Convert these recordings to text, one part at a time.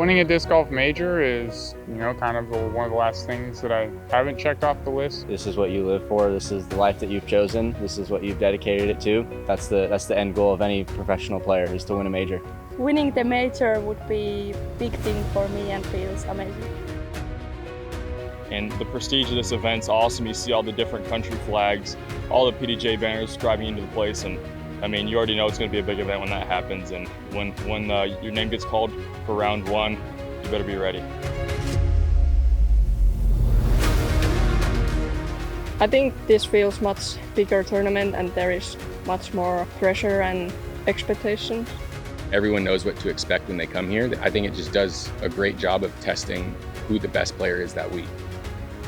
Winning a disc golf major is, kind of one of the last things that I haven't checked off the list. This is what you live for. This is the life that you've chosen. This is what you've dedicated it to. That's the end goal of any professional player, is to win a major. Winning the major would be a big thing for me and feels amazing. And the prestige of this event's awesome. You see all the different country flags, all the PDGA banners driving into the place, and I mean, you already know it's going to be a big event when that happens, and when your name gets called for round one, you better be ready. I think this feels much bigger tournament and there is much more pressure and expectations. Everyone knows what to expect when they come here. I think it just does a great job of testing who the best player is that week.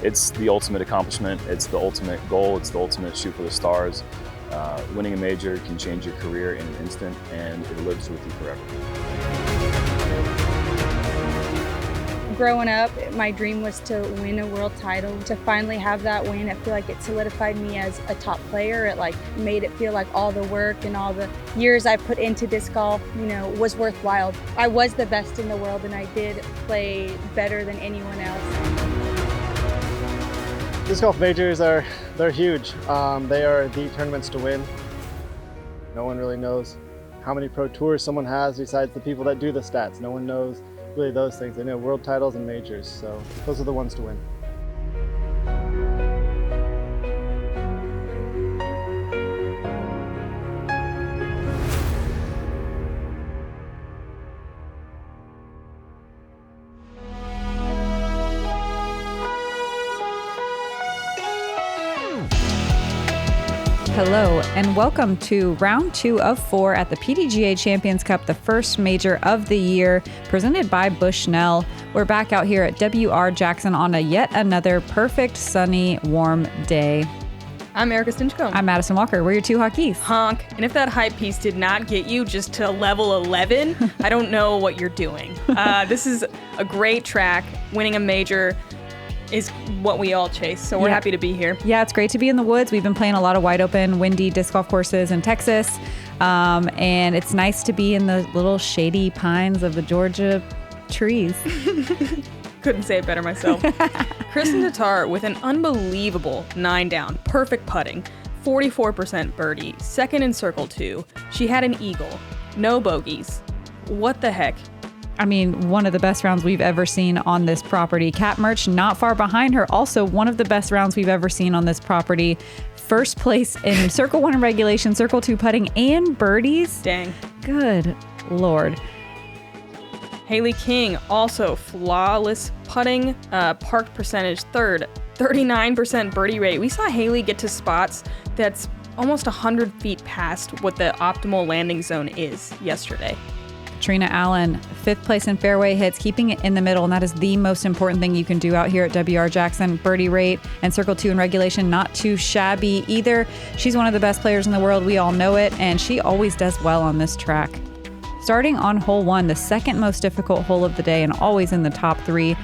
It's the ultimate accomplishment. It's the ultimate goal. It's the ultimate shoot for the stars. Winning a major can change your career in an instant, and it lives with you forever. Growing up, my dream was to win a world title. To finally have that win, I feel like it solidified me as a top player. It made it feel like all the work and all the years I put into disc golf, was worthwhile. I was the best in the world, and I did play better than anyone else. Disc golf majors they're huge. They are the tournaments to win. No one really knows how many pro tours someone has besides the people that do the stats. No one knows really those things. They know world titles and majors, so those are the ones to win. Hello, and welcome to round 2 of 4 at the PDGA Champions Cup, the first major of the year, presented by Bushnell. We're back out here at WR Jackson on a yet another perfect, sunny, warm day. I'm Erika Stinchcomb. I'm Madison Walker. We're your two hockeys. Honk. And if that hype piece did not get you just to level 11, I don't know what you're doing. This is a great track. Winning a major is what we all chase, so we're happy to be here. Yeah, it's great to be in the woods. We've been playing a lot of wide open, windy disc golf courses in Texas, and it's nice to be in the little shady pines of the Georgia trees. Couldn't say it better myself. Kristin Tattar with an unbelievable 9 down, perfect putting, 44% birdie, second in circle 2. She had an eagle, no bogeys. What the heck? I mean, one of the best rounds we've ever seen on this property. Kat Mertsch not far behind her. Also one of the best rounds we've ever seen on this property. First place in Circle 1 in regulation, Circle 2 putting, and birdies. Dang. Good Lord. Haley King, also flawless putting, parked percentage third, 39% birdie rate. We saw Haley get to spots that's almost 100 feet past what the optimal landing zone is yesterday. Catrina Allen, 5th place in fairway hits, keeping it in the middle, and that is the most important thing you can do out here at WR Jackson. Birdie rate and Circle 2 in regulation, not too shabby either. She's one of the best players in the world, we all know it, and she always does well on this track. Starting on hole 1, the second most difficult hole of the day and always in the top 3.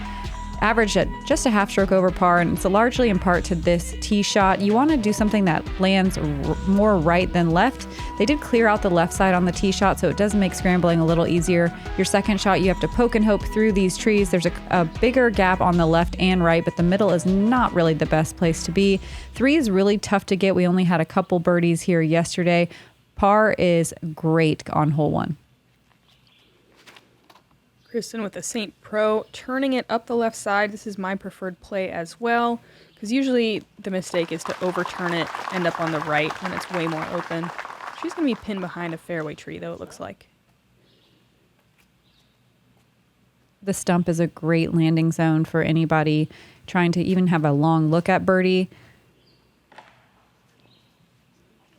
Averaged at just a half stroke over par, and it's largely in part to this tee shot. You want to do something that lands more right than left. They did clear out the left side on the tee shot, so it does make scrambling a little easier. Your second shot, you have to poke and hope through these trees. There's a bigger gap on the left and right, but the middle is not really the best place to be. 3 is really tough to get. We only had a couple birdies here yesterday. Par is great on hole 1. Kristin with a St. Pro, turning it up the left side. This is my preferred play as well, because usually the mistake is to overturn it, end up on the right when it's way more open. She's going to be pinned behind a fairway tree, though, it looks like. The stump is a great landing zone for anybody trying to even have a long look at birdie.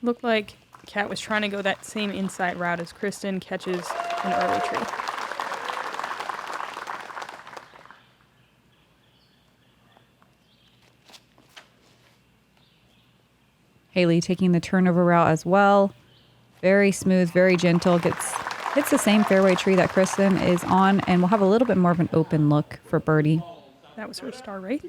Looked like Kat was trying to go that same inside route as Kristin, catches an early tree. Haley taking the turnover route as well. Very smooth, very gentle. Hits the same fairway tree that Kristin is on, and we'll have a little bit more of an open look for birdie. That was her star rate.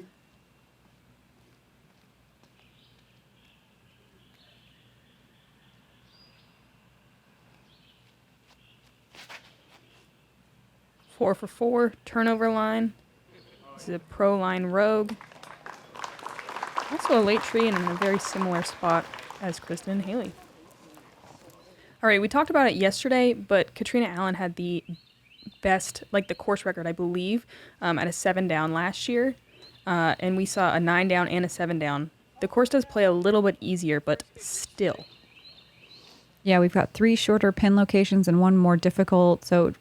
4 for 4 turnover line. This is a pro line rogue. Also a late tree and in a very similar spot as Kristin and Haley. All right, we talked about it yesterday, but Catrina Allen had the best, like the course record, I believe, at a 7 down last year. And we saw a 9 down and a 7 down. The course does play a little bit easier, but still. Yeah, we've got 3 shorter pin locations and 1 more difficult. So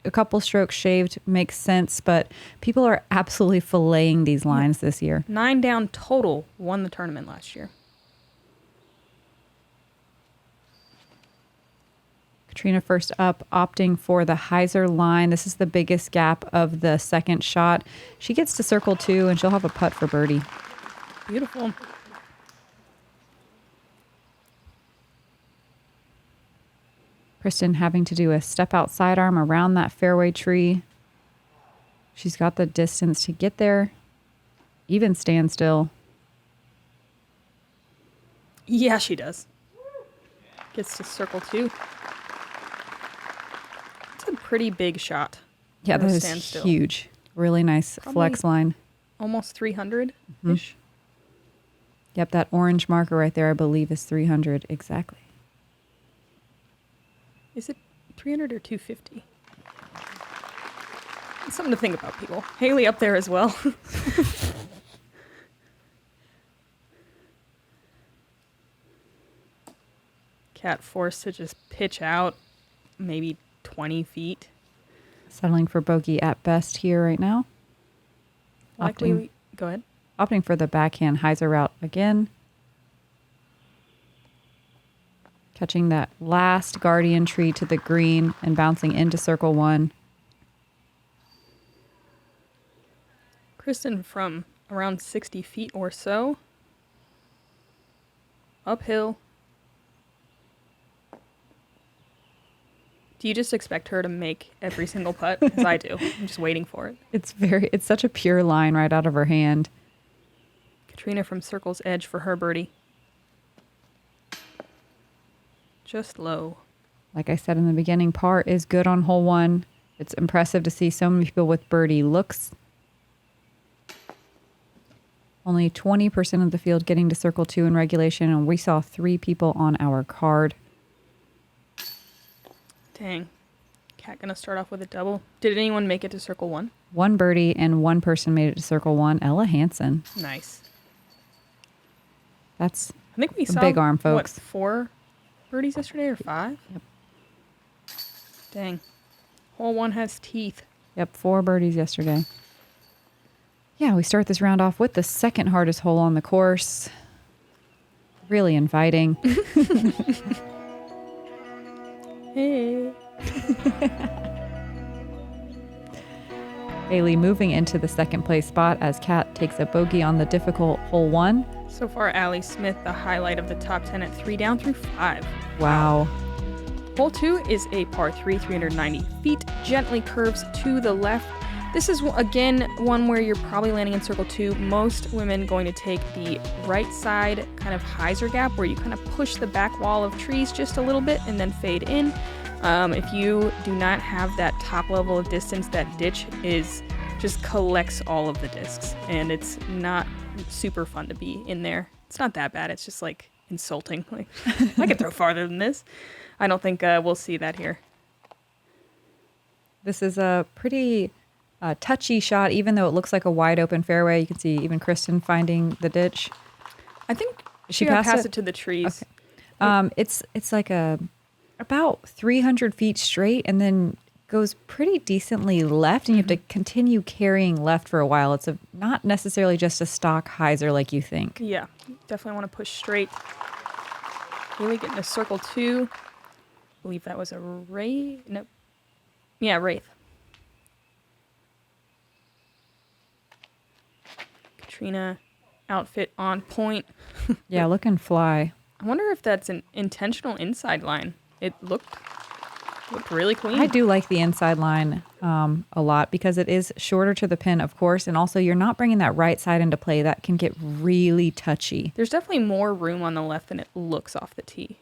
a couple strokes shaved makes sense, but people are absolutely filleting these lines this year. 9 down total won the tournament last year. Catrina first up, opting for the hyzer line. This is the biggest gap of the second shot. She gets to circle 2, and she'll have a putt for birdie. Beautiful. Kristin having to do a step out sidearm around that fairway tree. She's got the distance to get there. Even stand still. Yeah, she does. Gets to circle 2. It's a pretty big shot. Yeah, that is huge. Really nice flex line. Almost 300-ish. Yep, that orange marker right there, I believe, is 300 exactly. Is it 300 or 250? It's something to think about, people. Haley up there as well. Cat forced to just pitch out maybe 20 feet. Settling for bogey at best here right now. Go ahead. Opting for the backhand hyzer route again. Catching that last guardian tree to the green and bouncing into circle 1. Kristin from around 60 feet or so. Uphill. Do you just expect her to make every single putt? Because I do. I'm just waiting for it. It's such a pure line right out of her hand. Catrina from circle's edge for her birdie. Just low. Like I said in the beginning, par is good on hole 1. It's impressive to see so many people with birdie looks. Only 20% of the field getting to circle 2 in regulation, and we saw 3 people on our card. Dang. Cat gonna start off with a double. Did anyone make it to circle 1? 1 birdie and 1 person made it to circle 1. Ella Hansen. Nice. That's I think we saw big arm, folks. What, 4 birdies yesterday or 5? Yep. Dang. Hole 1 has teeth. Yep, 4 birdies yesterday. Yeah, we start this round off with the second hardest hole on the course. Really inviting. Hey. Haley moving into the second place spot as Kat takes a bogey on the difficult hole 1. So far, Allie Smith, the highlight of the top 10 at 3 down through 5. Wow. Hole 2 is a par 3, 390 feet, gently curves to the left. This is, again, one where you're probably landing in circle 2. Most women going to take the right side kind of hyzer gap where you kind of push the back wall of trees just a little bit and then fade in. If you do not have that top level of distance, that ditch just collects all of the discs, and it's not super fun to be in there. It's not that bad. It's just like insulting. Like, I could throw farther than this. I don't think we'll see that here. This is a pretty touchy shot, even though it looks like a wide open fairway. You can see even Kristin finding the ditch. I think she passed it to the trees. Okay. It's like about 300 feet straight and then goes pretty decently left, and you have to continue carrying left for a while. It's not necessarily just a stock hyzer like you think. Yeah, definitely want to push straight. Really getting to circle 2. I believe that was a Wraith. Nope. Yeah, Wraith. Catrina outfit on point. Yeah, looking fly. I wonder if that's an intentional inside line. It looked really clean. I do like the inside line a lot because it is shorter to the pin, of course, and also you're not bringing that right side into play. That can get really touchy. There's definitely more room on the left than it looks off the tee.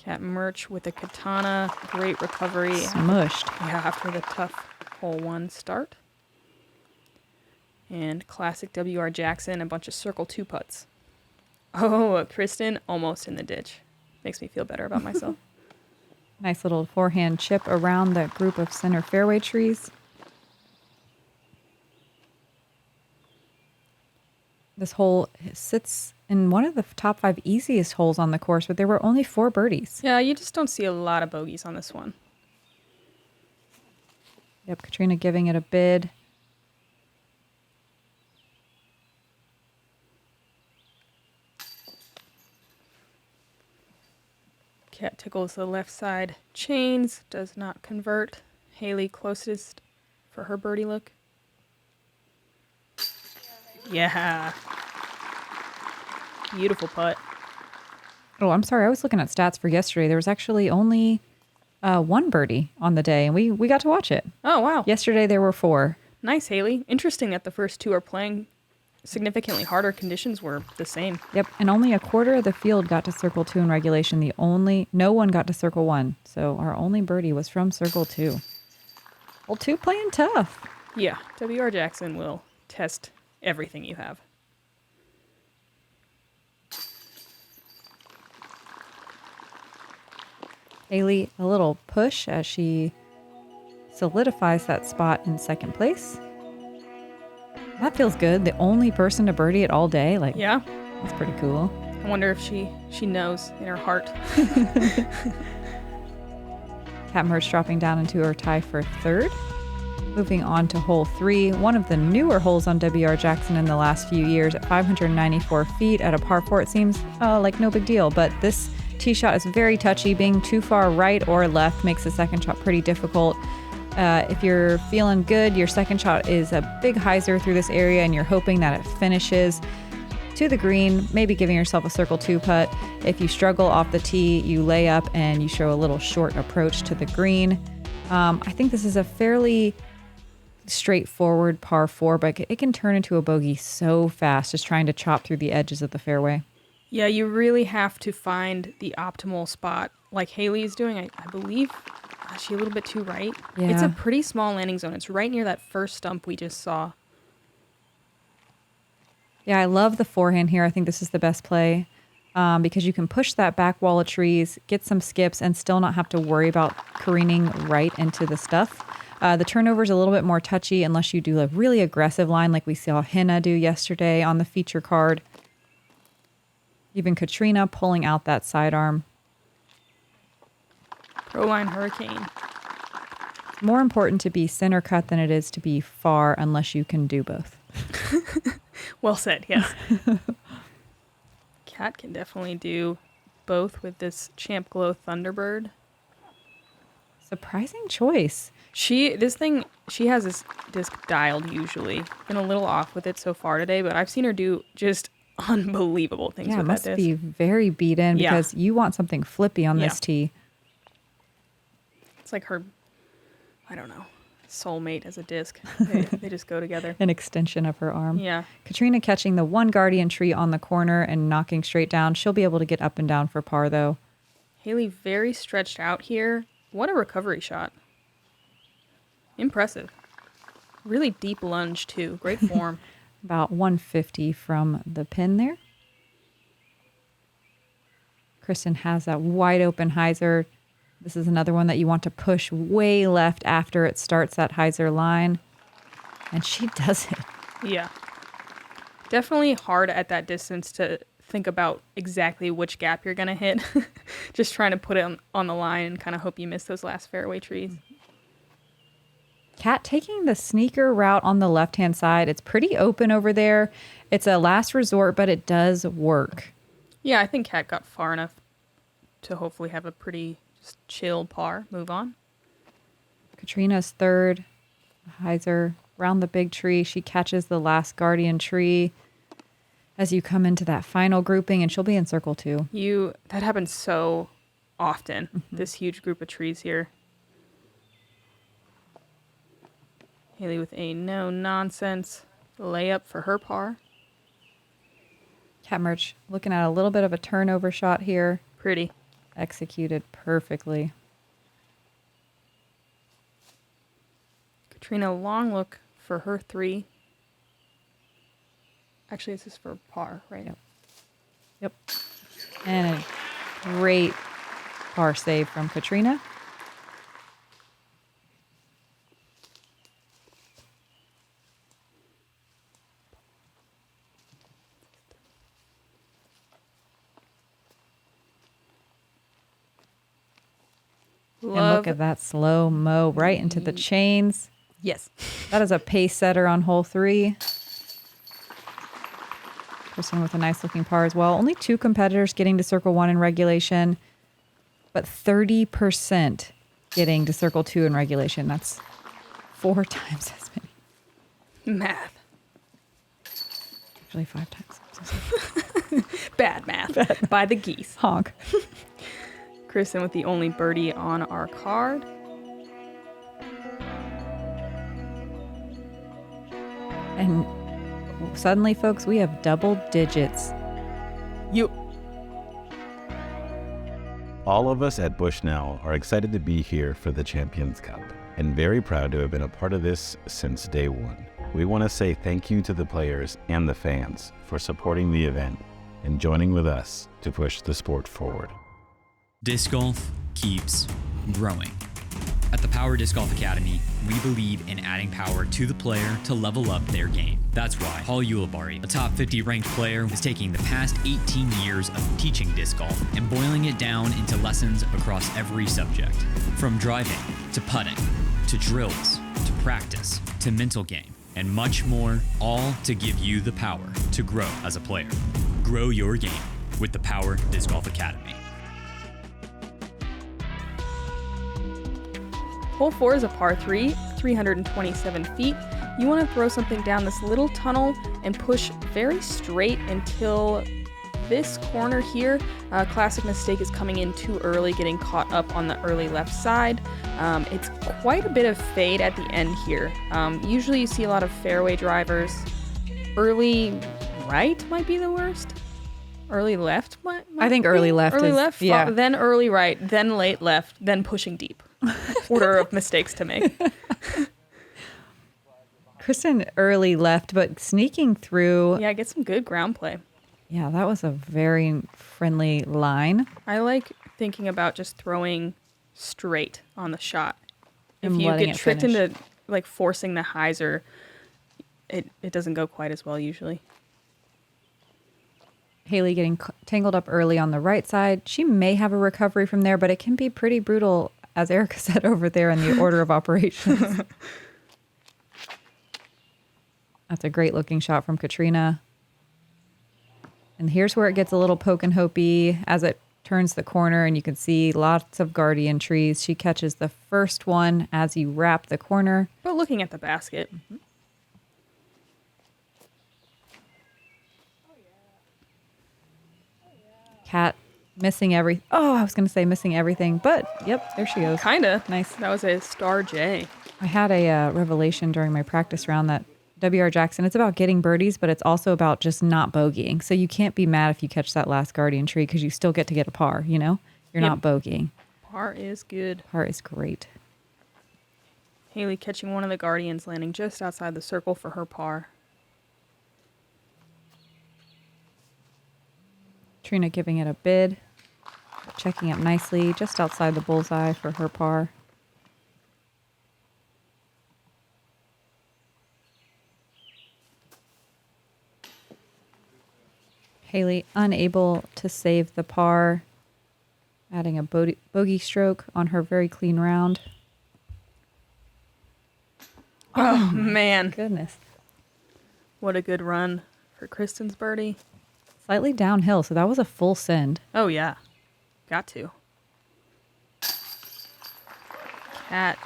Cat Mertsch with a katana. Great recovery. Smushed. Yeah, after the tough hole 1 start. And classic W.R. Jackson, a bunch of circle 2 putts. Oh, Kristin almost in the ditch. Makes me feel better about myself. Nice little forehand chip around that group of center fairway trees. This hole sits in one of the top 5 easiest holes on the course, but there were only 4 birdies. Yeah, you just don't see a lot of bogeys on this one. Yep, Catrina giving it a bid. Cat tickles the left side chains, does not convert. Haley closest for her birdie look. Yeah. Beautiful putt. Oh, I'm sorry. I was looking at stats for yesterday. There was actually only 1 birdie on the day, and we got to watch it. Oh, wow. Yesterday there were 4. Nice, Haley. Interesting that the first 2 are playing significantly harder. Conditions were the same. Yep, and only a quarter of the field got to circle 2 in regulation. No one got to circle 1. So our only birdie was from circle 2. Hole 2 playing tough. Yeah, W.R. Jackson will test everything you have. Haley, a little push as she solidifies that spot in second place. That feels good. The only person to birdie it all day. Like, Yeah. that's pretty cool. I wonder if she knows in her heart. Cat Mertsch dropping down into her tie for 3rd. Moving on to hole 3, one of the newer holes on W.R. Jackson in the last few years at 594 feet at a par 4. It seems like no big deal, but this tee shot is very touchy. Being too far right or left makes the second shot pretty difficult. If you're feeling good, your second shot is a big hyzer through this area and you're hoping that it finishes to the green, maybe giving yourself a circle 2 putt. If you struggle off the tee, you lay up and you show a little short approach to the green. I think this is a fairly straightforward par 4, but it can turn into a bogey so fast just trying to chop through the edges of the fairway. Yeah, you really have to find the optimal spot like Haley is doing. I believe she a little bit too right. Yeah. It's a pretty small landing zone. It's right near that first stump we just saw. Yeah, I love the forehand here. I think this is the best play because you can push that back wall of trees, get some skips, and still not have to worry about careening right into the stuff. The turnover is a little bit more touchy unless you do a really aggressive line like we saw Henna do yesterday on the feature card. Even Catrina pulling out that sidearm. Pro line hurricane. More important to be center cut than it is to be far unless you can do both. Well said, yes. Cat can definitely do both with this Champ Glow Thunderbird. Surprising choice. She has this disc dialed usually. Been a little off with it so far today, but I've seen her do just unbelievable things Yeah, it with must that disc. be very beat in because you want something flippy on this tee. It's like her, I don't know, soulmate as a disc. They just go together. An extension of her arm. Yeah. Catrina catching the one guardian tree on the corner and knocking straight down. She'll be able to get up and down for par, though. Haley very stretched out here. What a recovery shot. Impressive. Really deep lunge, too. Great form. About 150 from the pin there. Kristin has that wide open hyzer. This is another one that you want to push way left after it starts that hyzer line. And she does it. Yeah. Definitely hard at that distance to think about exactly which gap you're going to hit. Just trying to put it on the line and kind of hope you miss those last fairway trees. Cat taking the sneaker route on the left-hand side. It's pretty open over there. It's a last resort, but it does work. Yeah, I think Cat got far enough to hopefully have a pretty just chill par. Move on. Catrina's third. Hyzer around the big tree. She catches the last guardian tree as you come into that final grouping, and she'll be in circle 2. That happens so often, this huge group of trees here. Haley with a no-nonsense layup for her par. Cat Mertsch looking at a little bit of a turnover shot here. Pretty. Executed perfectly. Catrina, long look for her 3. Actually, this is for par, right? Yep. And a great par save from Catrina. And look at that slow-mo right into the chains. Yes. That is a pace setter on hole 3. Kristin with a nice looking par as well. Only 2 competitors getting to circle 1 in regulation, but 30% getting to circle 2 in regulation. That's 4 times as many. Math. Actually 5 times. Bad math. By the geese. Honk. Kristin with the only birdie on our card. And suddenly, folks, we have double digits. All of us at Bushnell are excited to be here for the Champions Cup and very proud to have been a part of this since day one. We want to say thank you to the players and the fans for supporting the event and joining with us to push the sport forward. Disc golf keeps growing. At the Power Disc Golf Academy, we believe in adding power to the player to level up their game. That's why Paul Ulibarri, a top 50 ranked player, is taking the past 18 years of teaching disc golf and boiling it down into lessons across every subject. From driving, to putting, to drills, to practice, to mental game, and much more, all to give you the power to grow as a player. Grow your game with the Power Disc Golf Academy. Hole 4 is a par 3, 327 feet. You want to throw something down this little tunnel and push very straight until this corner here. Classic mistake is coming in too early, getting caught up on the early left side. It's quite a bit of fade at the end here. Usually you see a lot of fairway drivers. Early right might be the worst. Early left might I think early left early is, left, yeah. then early right, then late left, then pushing deep. Order of mistakes to make. Kristin early left, but sneaking through. Yeah, get some good ground play. Yeah, that was a very friendly line. I like thinking about just throwing straight on the shot. If And you letting get it tricked finish. into like forcing the hyzer, it doesn't go quite as well usually. Haley getting tangled up early on the right side. She may have a recovery from there, but it can be pretty brutal, as Erika said over there in the order of operations. That's a great looking shot from Catrina. And here's where it gets a little poke and hopey as it turns the corner, and you can see lots of guardian trees. She catches the first one as you wrap the corner. But looking at the basket. Cat missing every. Oh, I was going to say missing everything, but yep, there she goes. Kinda. Nice. That was a star J. I had a revelation during my practice round that W.R. Jackson, it's about getting birdies, but it's also about just not bogeying. So you can't be mad if you catch that last guardian tree because you still get to get a par, you know? You're Yep. not bogeying. Par is good. Par is great. Haley catching one of the guardians, landing just outside the circle for her par. Trina giving it a bid, checking up nicely just outside the bullseye for her par. Haley unable to save the par, adding a bogey stroke on her very clean round. Oh, man. Goodness. What a good run for Kristin's birdie. Slightly downhill, so that was a full send. Oh, yeah. Got to. Cat,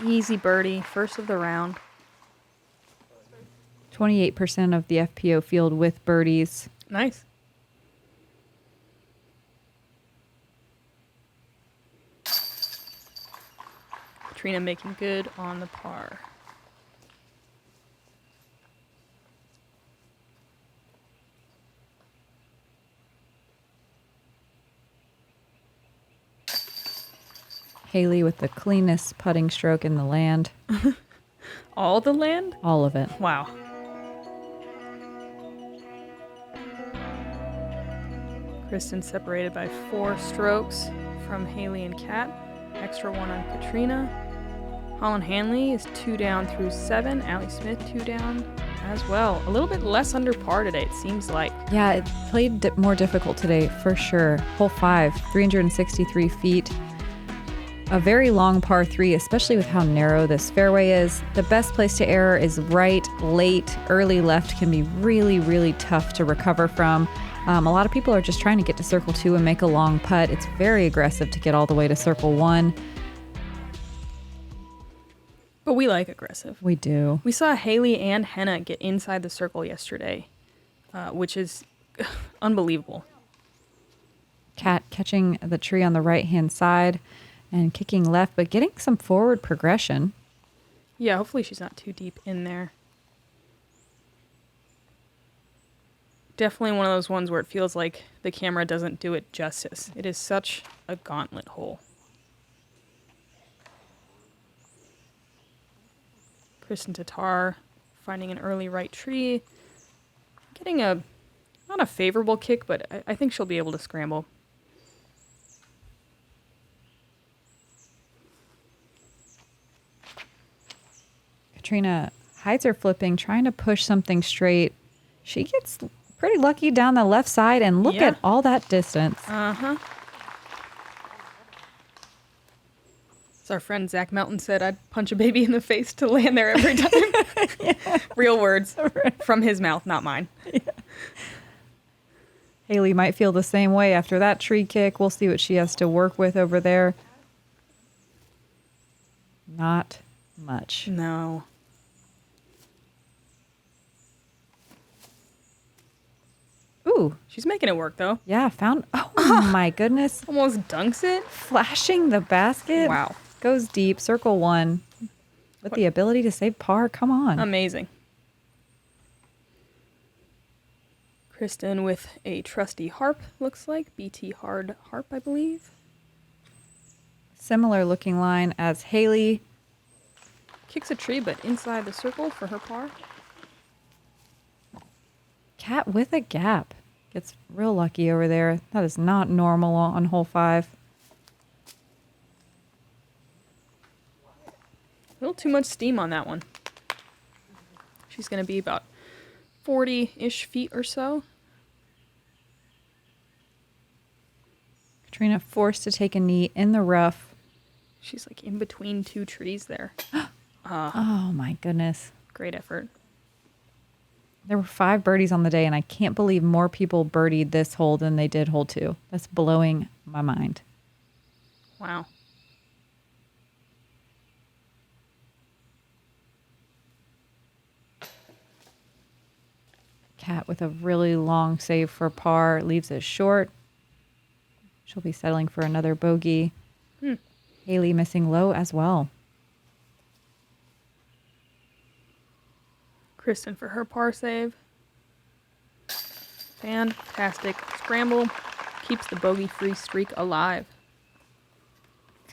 easy birdie, first of the round. 28% of the FPO field with birdies. Nice. Catrina making good on the par. Haley with the cleanest putting stroke in the land. All the land? All of it. Wow. Kristin separated by 4 strokes from Haley and Kat. Extra 1 on Catrina. Holland Hanley is 2 down through 7. Allie Smith 2 down as well. A little bit less under par today, it seems like. Yeah, it played more difficult today for sure. Hole 5, 363 feet. A very long par 3, especially with how narrow this fairway is. The best place to error is right, late, early left can be really, really tough to recover from. A lot of people are just trying to get to circle 2 and make a long putt. It's very aggressive to get all the way to circle 1. But we like aggressive. We do. We saw Haley and Henna get inside the circle yesterday, which is unbelievable. Kat catching the tree on the right-hand side and kicking left, but getting some forward progression. Yeah, hopefully she's not too deep in there. Definitely one of those ones where it feels like the camera doesn't do it justice. It is such a gauntlet hole. Kristin Tattar finding an early right tree. Getting not a favorable kick, but I think she'll be able to scramble. Catrina hides her flipping, trying to push something straight. She gets pretty lucky down the left side, and look at all that distance. Uh-huh. As our friend Zach Melton said, I'd punch a baby in the face to land there every time. Real words from his mouth, not mine. Yeah. Haley might feel the same way after that tree kick. We'll see what she has to work with over there. Not much. No. Ooh. She's making it work, though. Yeah, found... Oh, my goodness. Almost dunks it. Flashing the basket. Wow. Goes deep. Circle 1. With the ability to save par. Come on. Amazing. Kristin with a trusty harp, looks like. BT hard harp, I believe. Similar looking line as Haley. Kicks a tree, but inside the circle for her par. Kat with a gap. Gets real lucky over there. That is not normal on hole 5. A little too much steam on that one. She's going to be about 40-ish feet or so. Catrina forced to take a knee in the rough. She's like in between 2 trees there. Oh my goodness. Great effort. There were 5 birdies on the day, and I can't believe more people birdied this hole than they did hole 2. That's blowing my mind. Wow. Kat with a really long save for par, leaves it short. She'll be settling for another bogey. Haley missing low as well. Kristin for her par save. Fantastic scramble. Keeps the bogey-free streak alive.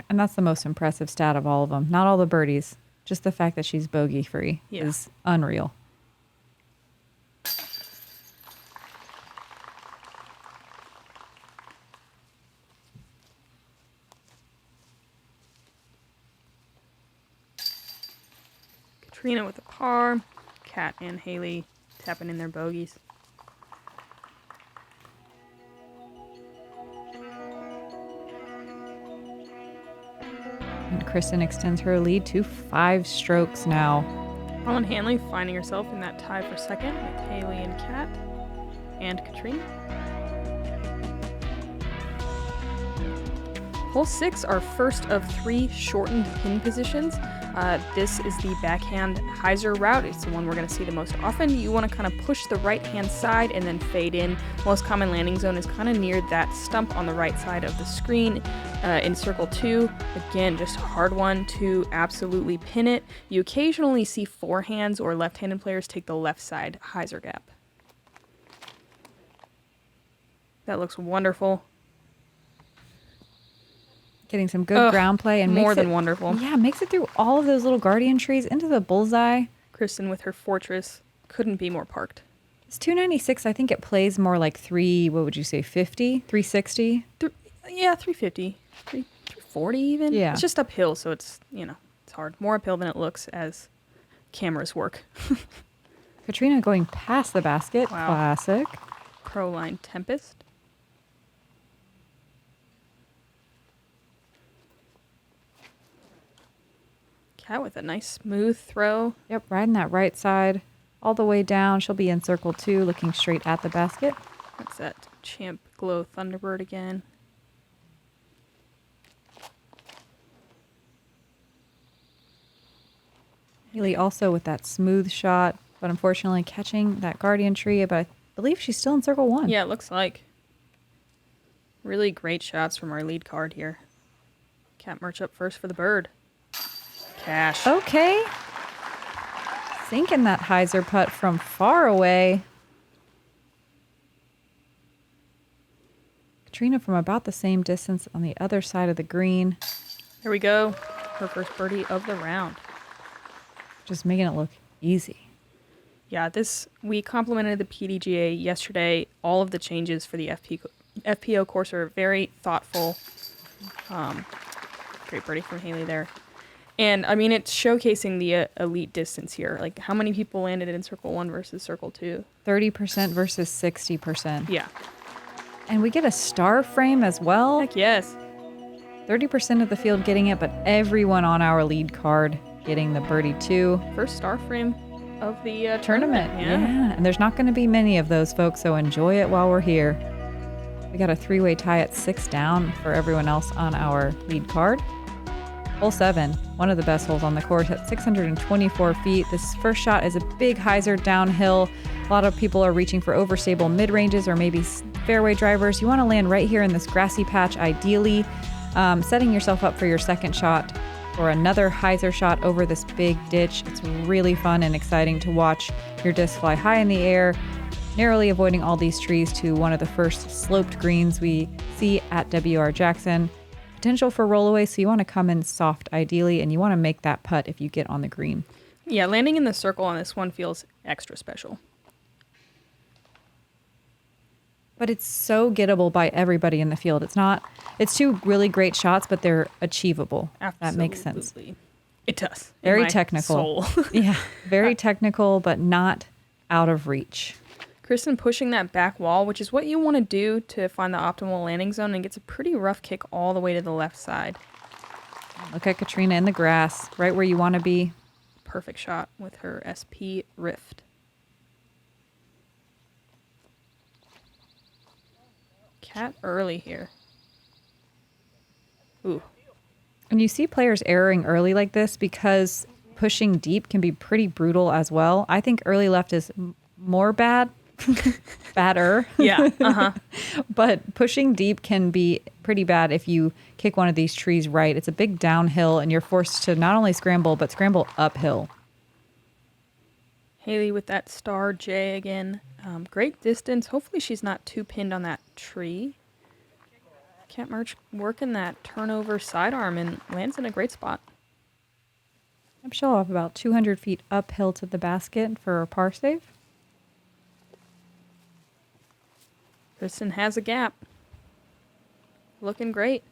And that's the most impressive stat of all of them. Not all the birdies. Just the fact that she's bogey-free is unreal. Catrina with a par. Kat and Haley tapping in their bogeys. And Kristin extends her lead to 5 strokes now. Holland Hanley finding herself in that tie for second with Haley and Kat and Catrina. Hole 6, our first of 3 shortened pin positions. This is the backhand hyzer route. It's the one we're going to see the most often. You want to kind of push the right-hand side and then fade in. Most common landing zone is kind of near that stump on the right side of the screen in circle 2. Again, just a hard one to absolutely pin it. You occasionally see forehands or left-handed players take the left side hyzer gap. That looks wonderful. Getting some good ground play and more makes than it, wonderful. Yeah, makes it through all of those little guardian trees into the bullseye. Kristin with her fortress couldn't be more parked. It's 296. I think it plays more like 350, 360. Yeah, 350, 340 even. Yeah. It's just uphill, so it's, it's hard. More uphill than it looks as cameras work. Catrina going past the basket. Wow. Classic. Pro line Tempest. Cat with a nice smooth throw. Yep, riding that right side all the way down. She'll be in circle 2, looking straight at the basket. That's that Champ Glow Thunderbird again. Haley also with that smooth shot, but unfortunately catching that guardian tree, but I believe she's still in circle 1. Yeah, it looks like. Really great shots from our lead card here. Cat Mertsch up first for the bird. Cash. Okay. Sinking that hyzer putt from far away. Catrina from about the same distance on the other side of the green. Here we go. Her first birdie of the round. Just making it look easy. Yeah, we complimented the PDGA yesterday. All of the changes for the FPO course are very thoughtful. Great birdie from Haley there. And, I mean, it's showcasing the elite distance here. Like, how many people landed in circle 1 versus circle 2? 30% versus 60%. Yeah. And we get a star frame as well. Heck yes. 30% of the field getting it, but everyone on our lead card getting the birdie 2. First star frame of the Tournament. Yeah. And there's not going to be many of those, folks, so enjoy it while we're here. We got a 3-way tie at 6 down for everyone else on our lead card. Hole 7, one of the best holes on the course at 624 feet. This first shot is a big hyzer downhill. A lot of people are reaching for overstable mid-ranges or maybe fairway drivers. You want to land right here in this grassy patch, ideally, setting yourself up for your second shot or another hyzer shot over this big ditch. It's really fun and exciting to watch your disc fly high in the air, narrowly avoiding all these trees to one of the first sloped greens we see at WR Jackson. Potential for rollaway, so you want to come in soft ideally, and you want to make that putt if you get on the green. Yeah, landing in the circle on this one feels extra special. But it's so gettable by everybody in the field. It's 2 really great shots, but they're achievable. Absolutely. That makes sense. It does. Very technical. Yeah, very technical, but not out of reach. Kristin pushing that back wall, which is what you want to do to find the optimal landing zone, and gets a pretty rough kick all the way to the left side. Look at Catrina in the grass, right where you want to be. Perfect shot with her SP Rift. Cat early here. Ooh. And you see players erroring early like this because pushing deep can be pretty brutal as well. I think early left is more bad. Badder. Yeah. But pushing deep can be pretty bad if you kick one of these trees right. It's a big downhill and you're forced to not only scramble, but scramble uphill. Haley with that star J again. Great distance. Hopefully she's not too pinned on that tree. Cat Mertsch working that turnover sidearm and lands in a great spot. I'm sure off about 200 feet uphill to the basket for a par save. Kristin has a gap. Looking great.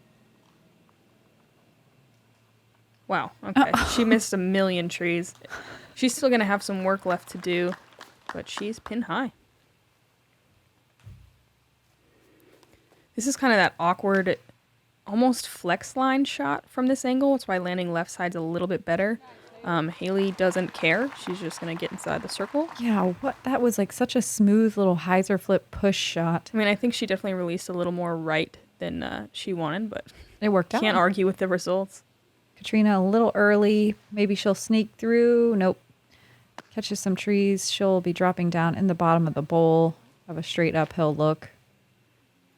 Wow, okay. She missed a million trees. She's still going to have some work left to do, but she's pinned high. This is kind of that awkward, almost flex line shot from this angle. That's why landing left side's a little bit better. Haley doesn't care. She's just going to get inside the circle. Yeah, that was like such a smooth little hyzer flip push shot. I mean, I think she definitely released a little more right than she wanted, but it worked out. Can't argue with the results. Catrina a little early. Maybe she'll sneak through. Nope. Catches some trees. She'll be dropping down in the bottom of the bowl. Have a straight uphill look.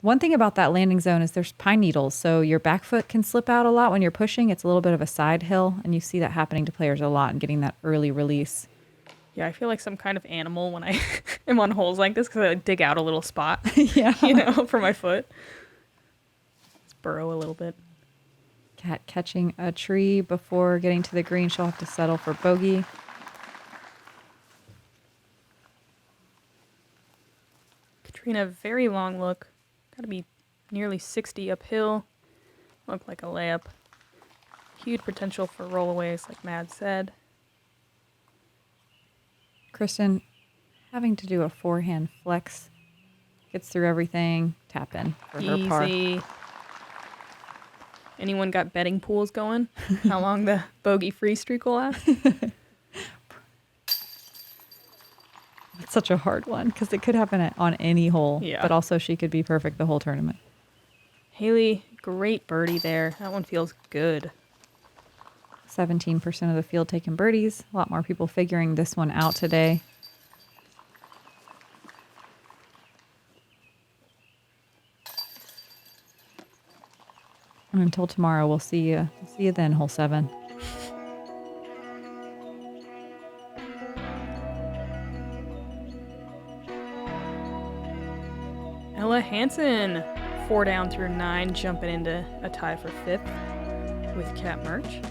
One thing about that landing zone is there's pine needles, so your back foot can slip out a lot when you're pushing. It's a little bit of a side hill, and you see that happening to players a lot and getting that early release. Yeah, I feel like some kind of animal when I am on holes like this because I dig out a little spot, yeah, for my foot. Let's burrow a little bit. Cat catching a tree before getting to the green. She'll have to settle for bogey. Catrina, very long look. Got to be nearly 60 uphill. Look like a layup. Huge potential for rollaways, like Mad said. Kristin having to do a forehand flex. Gets through everything. Tap in for her par. Easy. Anyone got betting pools going? How long the bogey-free streak will last? It's such a hard one because it could happen on any hole. Yeah. But also she could be perfect the whole tournament. Haley, great birdie there. That one feels good. 17% of the field taking birdies. A lot more people figuring this one out today. And until tomorrow, we'll see you. See you then, hole 7. Ella Hansen, 4 down through 9, jumping into a tie for 5th with Cat Mertsch.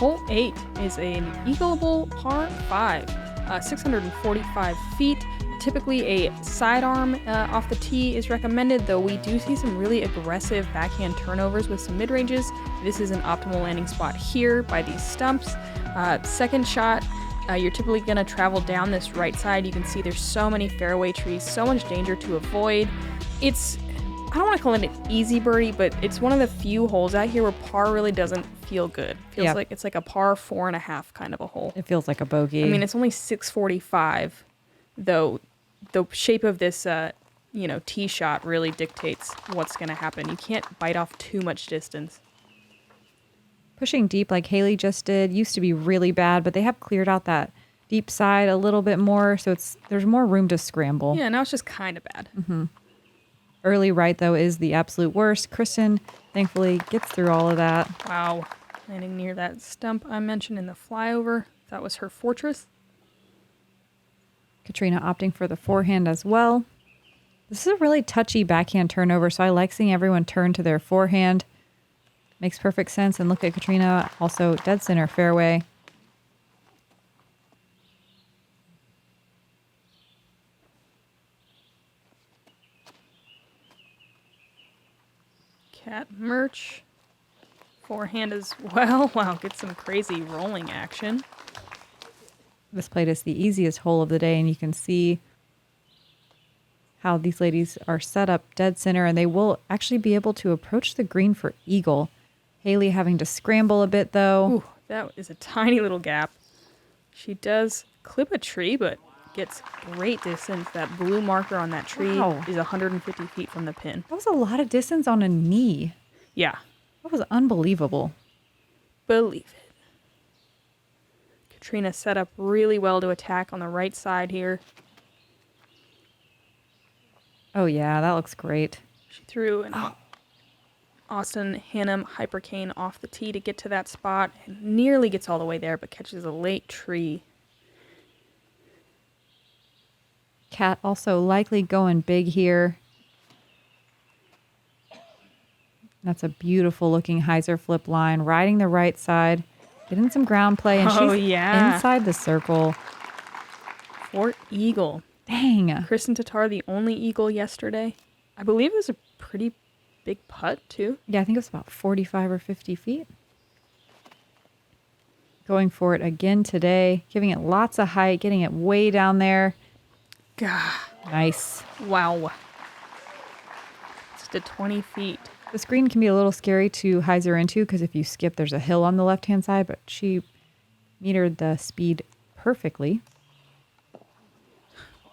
Hole 8 is an eagleable par 5, 645 feet. Typically a sidearm off the tee is recommended, though we do see some really aggressive backhand turnovers with some mid-ranges. This is an optimal landing spot here by these stumps. Second shot, you're typically going to travel down this right side. You can see there's so many fairway trees, so much danger to avoid. I don't want to call it an easy birdie, but it's one of the few holes out here where par really doesn't feel good. Feels like it's like a par 4.5 kind of a hole. It feels like a bogey. I mean, it's only 645, though the shape of this tee shot really dictates what's going to happen. You can't bite off too much distance. Pushing deep like Haley just did used to be really bad, but they have cleared out that deep side a little bit more, so there's more room to scramble. Yeah, now it's just kind of bad. Mm-hmm. Early right, though, is the absolute worst. Kristin, thankfully, gets through all of that. Wow. Landing near that stump I mentioned in the flyover. That was her fortress. Catrina opting for the forehand as well. This is a really touchy backhand turnover, so I like seeing everyone turn to their forehand. Makes perfect sense. And look at Catrina, also dead center fairway. Cat Mertsch. Forehand as well. Wow, get some crazy rolling action. This played is the easiest hole of the day, and you can see how these ladies are set up dead center, and they will actually be able to approach the green for eagle. Haley having to scramble a bit, though. Ooh, that is a tiny little gap. She does clip a tree, but gets great distance. That blue marker on that tree is 150 feet from the pin. That was a lot of distance on a knee. Yeah. That was unbelievable. Believe it. Catrina set up really well to attack on the right side here. Oh, yeah, that looks great. She threw an Austin Hannum hypercane off the tee to get to that spot and nearly gets all the way there, but catches a late tree. Cat also likely going big here. That's a beautiful looking hyzer flip line, riding the right side, getting some ground play, and she's inside the circle. For eagle. Dang. Kristin Tattar, the only eagle yesterday. I believe it was a pretty big putt, too. Yeah, I think it was about 45 or 50 feet. Going for it again today, giving it lots of height, getting it way down there. Gah. Nice. Wow. It's to 20 feet. The screen can be a little scary to hyzer into because if you skip, there's a hill on the left-hand side, but she metered the speed perfectly.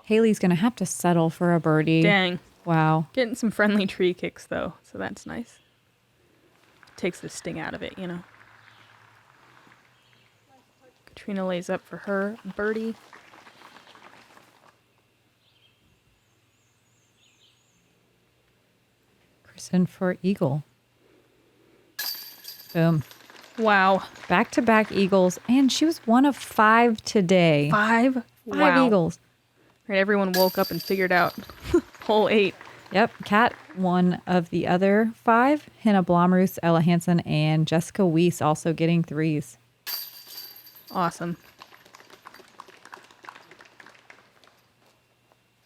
Haley's going to have to settle for a birdie. Dang. Wow. Getting some friendly tree kicks, though, so that's nice. Takes the sting out of it, you know. Catrina lays up for her birdie. Kristin for eagle. Boom. Wow. Back-to-back eagles, and she was one of 5 today. 5? 5 eagles. Right, everyone woke up and figured out hole 8. Yep. Kat, one of the other 5. Hannah Blomroos, Ella Hansen, and Jessica Weiss also getting 3s. Awesome.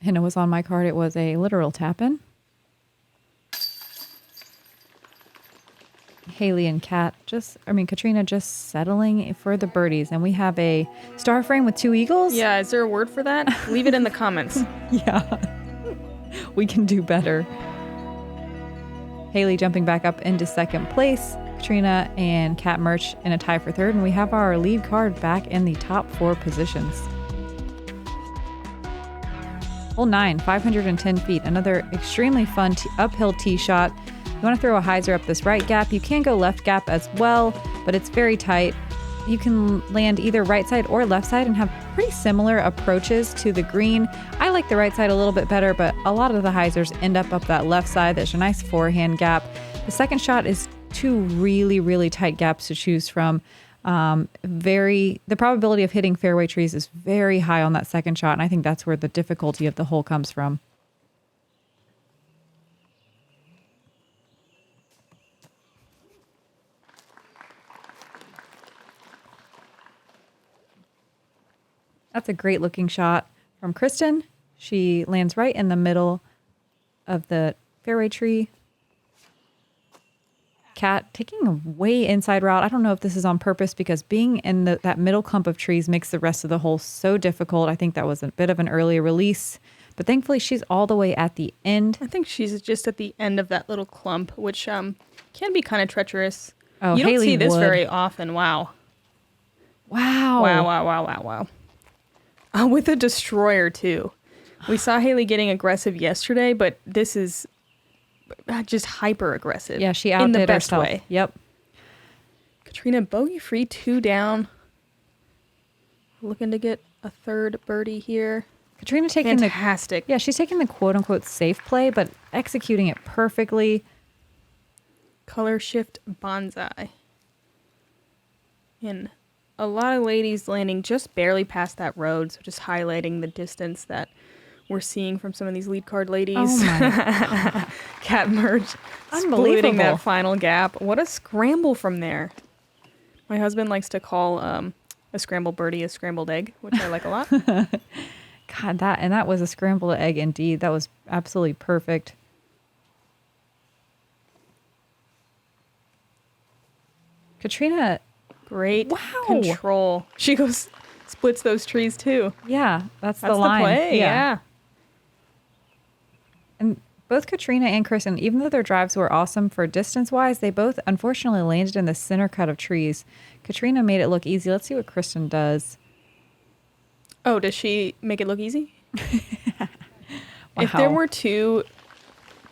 Hannah was on my card. It was a literal tap-in. Haley and Katrina just settling for the birdies. And we have a star frame with 2 eagles. Yeah, is there a word for that? Leave it in the comments. Yeah. We can do better. Haley jumping back up into second place. Katrina and Kat Mertsch in a tie for third. And we have our lead card back in the top 4 positions. Hole 9, 510 feet. Another extremely fun uphill tee shot. You want to throw a hyzer up this right gap. You can go left gap as well, but it's very tight. You can land either right side or left side and have pretty similar approaches to the green. I like the right side a little bit better, but a lot of the hyzers end up that left side. There's a nice forehand gap. The second shot is 2 really, really tight gaps to choose from. The probability of hitting fairway trees is very high on that second shot, and I think that's where the difficulty of the hole comes from. That's a great looking shot from Kristin. She lands right in the middle of the fairway tree. Kat taking a way inside route. I don't know if this is on purpose because being in that middle clump of trees makes the rest of the hole so difficult. I think that was a bit of an early release, but thankfully she's all the way at the end. I think she's just at the end of that little clump, which can be kind of treacherous. Oh, you don't Haley see this would. very often. Wow. Wow. Wow. With a destroyer, too. We saw Haley getting aggressive yesterday, but this is just hyper aggressive. Yeah, she in outdid the best herself. way. Yep. Katrina bogey free, 2 down. Looking to get a third birdie here. Katrina taking fantastic. She's taking the quote unquote safe play, but executing it perfectly. Color shift bonsai. And a lot of ladies landing just barely past that road, so just highlighting the distance that we're seeing from some of these lead card ladies. Oh my Kat Mertsch splitting that final gap. What a scramble from there. My husband likes to call a scrambled birdie a scrambled egg, which I like a lot. God, that was a scrambled egg indeed. That was absolutely perfect. Katrina, great control. She splits those trees too. Yeah, that's the line. Play, yeah. And both Katrina and Kristin, even though their drives were awesome for distance-wise, they both unfortunately landed in the center cut of trees. Katrina made it look easy. Let's see what Kristin does. Oh, does she make it look easy? Wow. If there were 2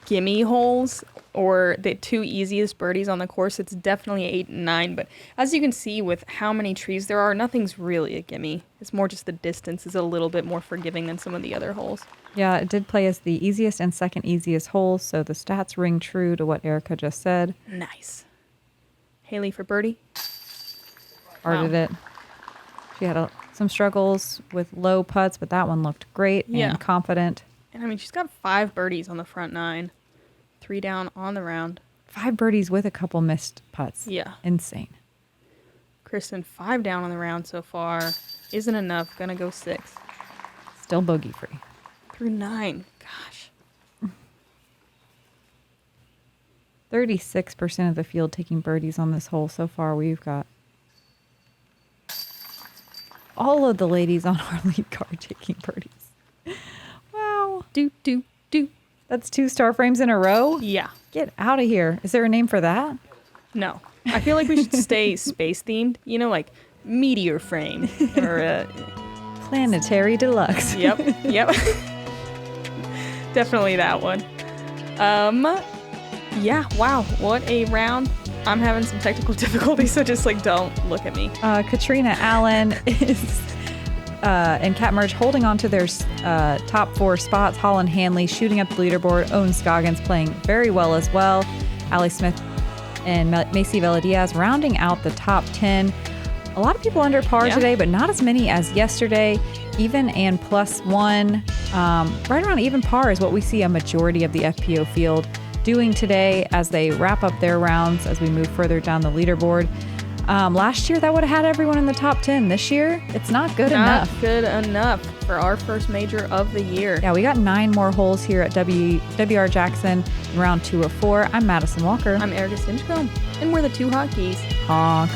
gimme holes or the 2 easiest birdies on the course, it's definitely 8 and 9. But as you can see with how many trees there are, nothing's really a gimme. It's more just the distance is a little bit more forgiving than some of the other holes. Yeah, it did play as the easiest and second easiest holes, so the stats ring true to what Erika just said. Nice. Haley for birdie. Arted it. She had some struggles with low putts, but that one looked great and confident. And I mean, she's got 5 birdies on the front 9. 3 down on the round. 5 birdies with a couple missed putts. Yeah. Insane. Kristin, 5 down on the round so far. Isn't enough. Gonna go 6. Still bogey free. Through 9. Gosh. 36% of the field taking birdies on this hole so far. We've got all of the ladies on our lead card taking birdies. Wow. Do. That's 2 star frames in a row? Yeah. Get out of here. Is there a name for that? No. I feel like we should stay space themed. You know, like meteor frame or Planetary Deluxe. Yep. Definitely that one. Yeah, wow. What a round. I'm having some technical difficulties, so just don't look at me. Katrina Allen is and Kat Mertsch holding on to their top 4 spots. Holland Hanley shooting up the leaderboard. Owen Scoggins playing very well as well. Allie Smith and Macy Vela-Diaz rounding out the top 10. A lot of people under par today, but not as many as yesterday. even and +1. Right around even par is what we see a majority of the FPO field doing today as they wrap up their rounds as we move further down the leaderboard. Last year, that would have had everyone in the top 10. This year, it's not good enough. Not good enough for our first major of the year. Yeah, we got 9 more holes here at WR Jackson in round 2 of 4. I'm Madison Walker. I'm Erika Stinchcomb, and we're the two hotkeys. Honk.